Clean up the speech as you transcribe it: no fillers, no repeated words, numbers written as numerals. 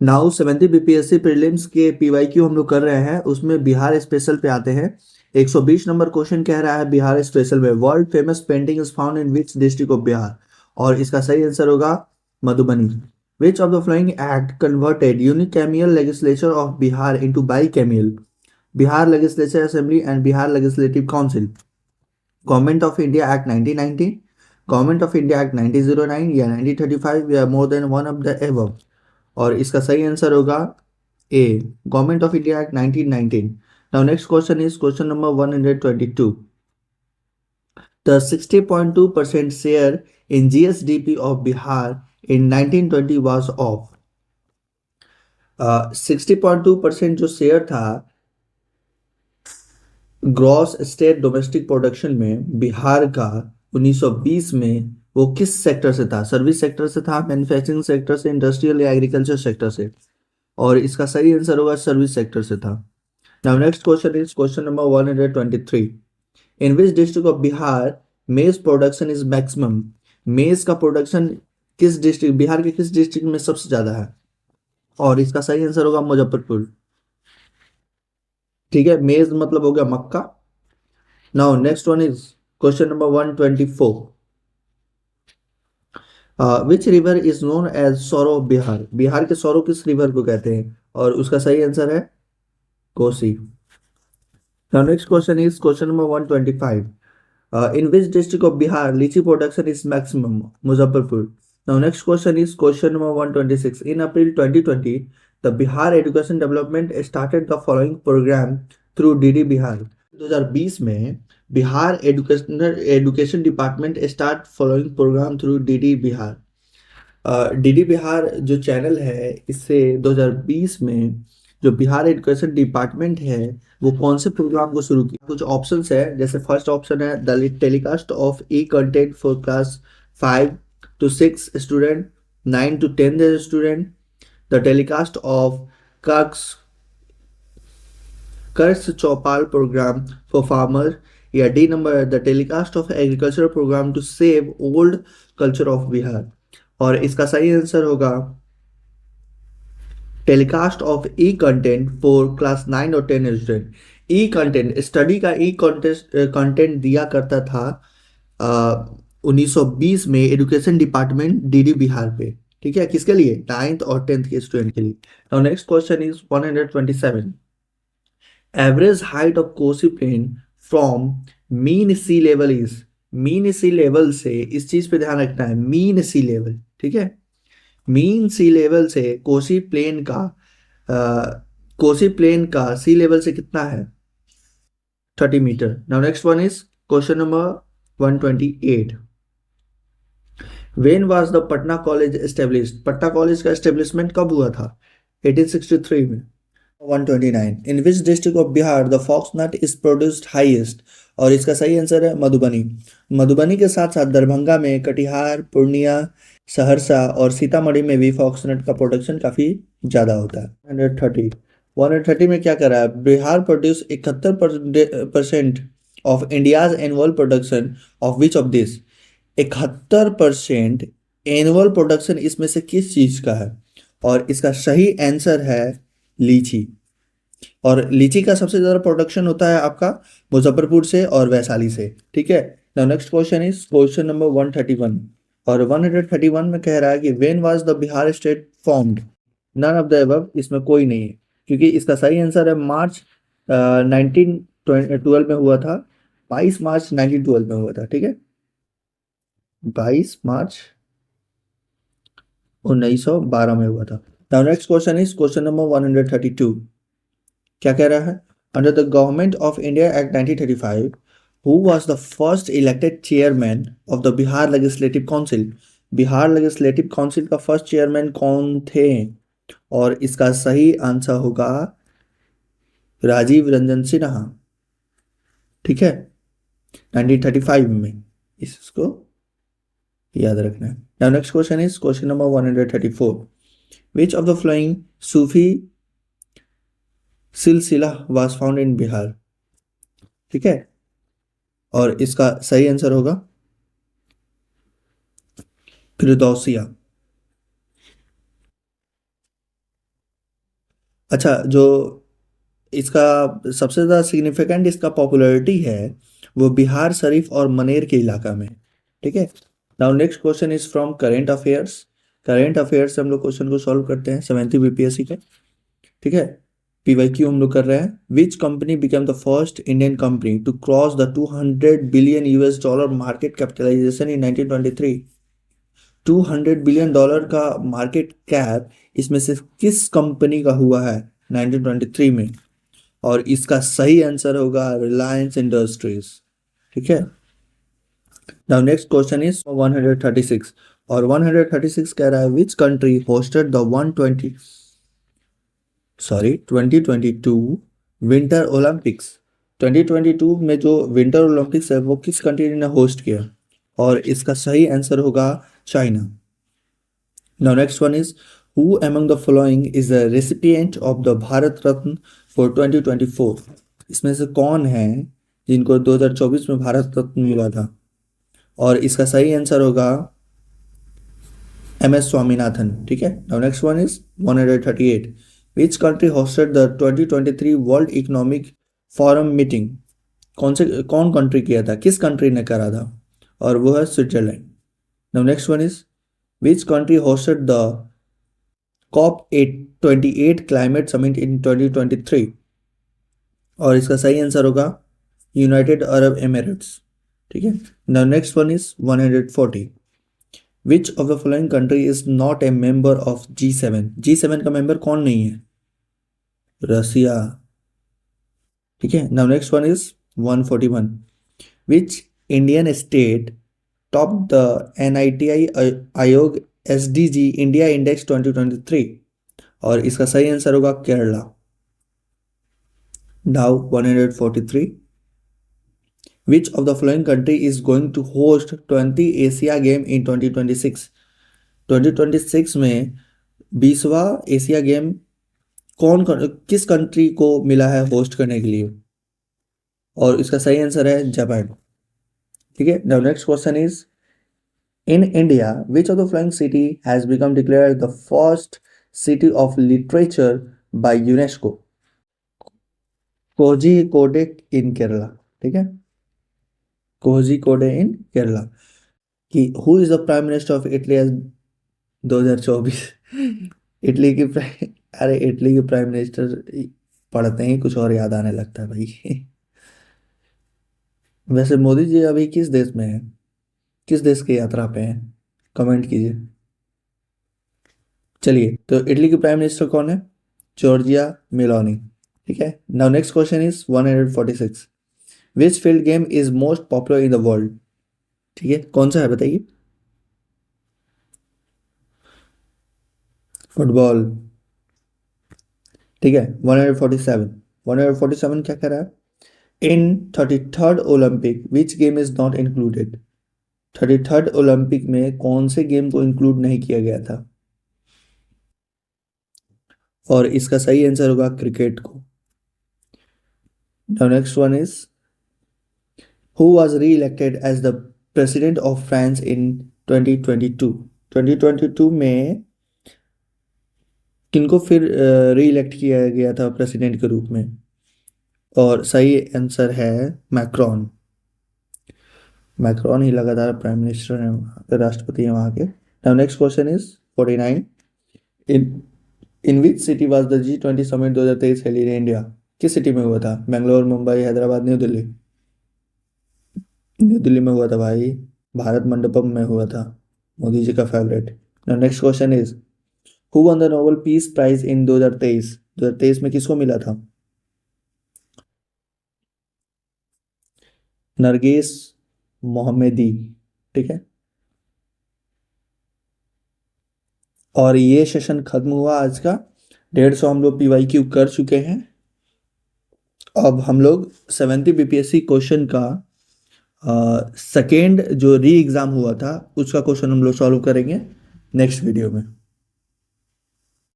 Now 70 BPSC prelims के PYQ हम लोग कर रहे हैं, उसमें बिहार स्पेशल पे आते हैं। 120 नंबर क्वेश्चन कह रहा है बिहार स्पेशल में world famous painting is found in which district of Bihar, और इसका सही आंसर होगा Madhubani. Which of the following act converted unicameral legislature of Bihar into bicameral? Bihar legislature assembly and Bihar legislative council. Government of India act 1919, government of India act 1909 या 1935 या more than one of the above, और इसका सही answer होगा A, government of India act 1919। Now next question is question number 122। The 60.2% share in GSDP of Bihar in 1920 was of. 60.2% जो share था gross state domestic production में बिहार का 1920 में, वो किस सेक्टर से था? सर्विस सेक्टर से था, मैन्युफैक्चरिंग सेक्टर से, इंडस्ट्रियल या एग्रीकल्चर सेक्टर से, और इसका सही आंसर होगा सर्विस सेक्टर से था। Now next question is question number 123. In which district of Bihar maize production is maximum? मेज का प्रोडक्शन किस डिस्ट्रिक्ट, बिहार के किस डिस्ट्रिक्ट में सबसे ज्यादा है? और इसका सही आंसर होगा मुजफ्फरपुर। ठीक है, मेज मतलब हो गया मक्का। Now next one is question number 124। Which river is known as sorrow of Bihar? Bihar के सौरो किस रिवर को कहते हैं? और उसका सही आंसर है Kosi. Now next question is question number 125. In which district of Bihar lychee production is maximum? Muzaffarpur. Now next question is question number 126. In April 2020, the Bihar Education Development started the following program through DD Bihar. 2020 में Bihar education department start following programme through DD Bihar. DD Bihar जो channel है, इससे 2020 में जो Bihar education department है वो कौन से प्रोग्राम को शुरू किया? कुछ ऑप्शंस है, जैसे फर्स्ट ऑप्शन है the telecast of e content for class 5 to 6 student, 9 to 10 student, the telecast of कर्क्स कर्स चौपाल प्रोग्राम फॉर फार्मर, या D number the telecast of agriculture program to save old culture of Bihar, और इसका सही answer होगा telecast of e content for class 9 और 10 student. ई content study का ई content दिया करता था 1920 में एजुकेशन डिपार्टमेंट डीडी बिहार पे। ठीक है, किसके लिए? 9th और 10th के स्टूडेंट के लिए। Now next question is 127। Average height of Kosi plain from mean sea level is. Mean sea level से, इस चीज पे ध्यान रखना है, मीन सी लेवल, ठीक है, मीन सी लेवल से कोसी प्लेन का सी लेवल से कितना है? 30 metre. Now next one is question number 128। When was the Patna college established? Patna college का एस्टेब्लिशमेंट कब हुआ था? 1863 में। 129। In which district of Bihar the fox nut is produced highest? और इसका सही आंसर है मधुबनी। मधुबनी के साथ साथ दरभंगा में, कटिहार, पूर्णिया, सहरसा और सीतामढ़ी में भी फॉक्सनट का प्रोडक्शन काफी ज्यादा होता है। 130 में क्या कर रहा है? Bihar produce 71% of India's annual production of which of this? 71% annual production इसमें से किस चीज का है? और इसका सही आंसर है लीची। और लीची का सबसे ज्यादा प्रोडक्शन होता है आपका मुजफ्फरपुर से और वैशाली से। ठीक है, now next question is question number 131। और 131 में कह रहा है कि when was the Bihar state formed? None of the above, इसमें कोई नहीं है, क्योंकि इसका सही आंसर है मार्च 1912 में हुआ था। 22 मार्च 1912 में हुआ था। ठीक है, 22 मार्च 1912 में हुआ था। Now next question is question number 132। क्या कह रहा है? Under the government of India act 1935, who was the first elected chairman of the Bihar legislative council? Bihar legislative council का फर्स्ट चेयरमैन कौन थे? और इसका सही आंसर होगा राजीव रंजन सिन्हा। ठीक है, 1935 में, इसको याद रखना है। Now next question is question number 134। Which of the following Sufi silsila was found in Bihar? ठीक है, और इसका सही आंसर होगा फिरदौसिया। अच्छा, जो इसका सबसे ज़्यादा सिग्निफिकेंट इसका पॉपुलैरिटी है वो बिहार शरीफ और मनेर के इलाका में। ठीक है। Now next question is from current affairs. Current affairs से हम लोग क्वेश्चन को सॉल्व करते हैं 70 बीपीएससी के। ठीक है। पीवाईक्यू हम लोग कर रहे हैं। Which company become the first Indian company to cross the 200 billion US dollar market capitalization in 1923? 200 billion dollar का मार्केट कैप इसमें से किस कंपनी का हुआ है 1923 में? और इसका सही आंसर होगा रिलायंस इंडस्ट्रीज। ठीक है। नाउ नेक्स्ट क्वेश्चन इज 136 और 136 कह रहा है which country hosted the 2022 winter Olympics. 2022 में जो विंटर ओलंपिक्स है वो किस कंट्री ने होस्ट किया? और इसका सही आंसर होगा China. Now next one is who among the following is the recipient of the Bharat Ratna for 2024? इसमें से कौन है जिनको 2024 में भारत रत्न मिला था? और इसका सही आंसर होगा MS स्वामीनाथन। ठीक है। Now next one is 138 which country hosted the 2023 world economic forum meeting? कौन कंट्री किया था, किस कंट्री ने करा था? और वो है Switzerland. Now next one is which country hosted the COP28 climate summit in 2023? और इसका सही आंसर होगा यूनाइटेड अरब एमिरेट्स। ठीक है। Now next one is 140 which of the following country is not a member of G7? G7 का member कौन नहीं है? रसिया। ठीक है। Now next one is 141 which Indian state top the NITI Aayog SDG India index 2023? और इसका सही answer होगा Kerala. Now 143 which of the following country is going to host 20 Asia game in 2026? 2026 में 20वां एशिया गेम किस कंट्री को मिला है होस्ट करने के लिए? और इसका सही आंसर है जापान। ठीक है। Now next question is in India which of the following city has become declared the first city of literature by UNESCO? Kozhikode in Kerala. ठीक है। कोझिकोडे इन केरला। कि who is the prime minister of Italy as 2024? Italy की अरे Italy के prime minister पढ़ते ही कुछ और याद आने लगता है भाई। वैसे मोदी जी अभी किस देश में है, किस देश की यात्रा पे हैं? कमेंट कीजिए। चलिए, तो इटली के प्राइम मिनिस्टर कौन है? Giorgia Meloni. ठीक है। Now next question is 146 which field game is most popular in the world? ठीक है, कौन सा है बताइए? फुटबॉल। ठीक है। 147 क्या कह रहा है? इन 33rd Olympic which game is not included? 33rd Olympic में कौन से गेम को इंक्लूड नहीं किया गया था? और इसका सही आंसर होगा क्रिकेट को। Now next one is who was re-elected as the president of France in 2022? 2022 में किनको फिर री-इलेक्ट किया गया था प्रेसिडेंट के रूप में? और सही आंसर है मैक्रोन। मैक्रोन ही लगातार प्राइम मिनिस्टर है, राष्ट्रपति है वहाँ के। Now next question is 49 in which city was the G20 summit 2023 held in India? किस सिटी में हुआ था? बेंगलोर, मुंबई, हैदराबाद, न्यू दिल्ली? न्यू दिल्ली में हुआ था भाई, भारत मंडपम में हुआ था, मोदी जी का favourite. Now next question is who won the Nobel peace prize in 2023? 2023 में किसको मिला था? नरगिस मोहम्मदी। ठीक है। और ये सेशन खत्म हुआ आज का। 150 हम लोग PYQ कर चुके हैं। अब हम लोग 70 BPSC क्वेश्चन का सेकेंड जो री एग्ज़ाम हुआ था उसका क्वेश्चन हम लोग सॉल्व करेंगे नेक्स्ट वीडियो में।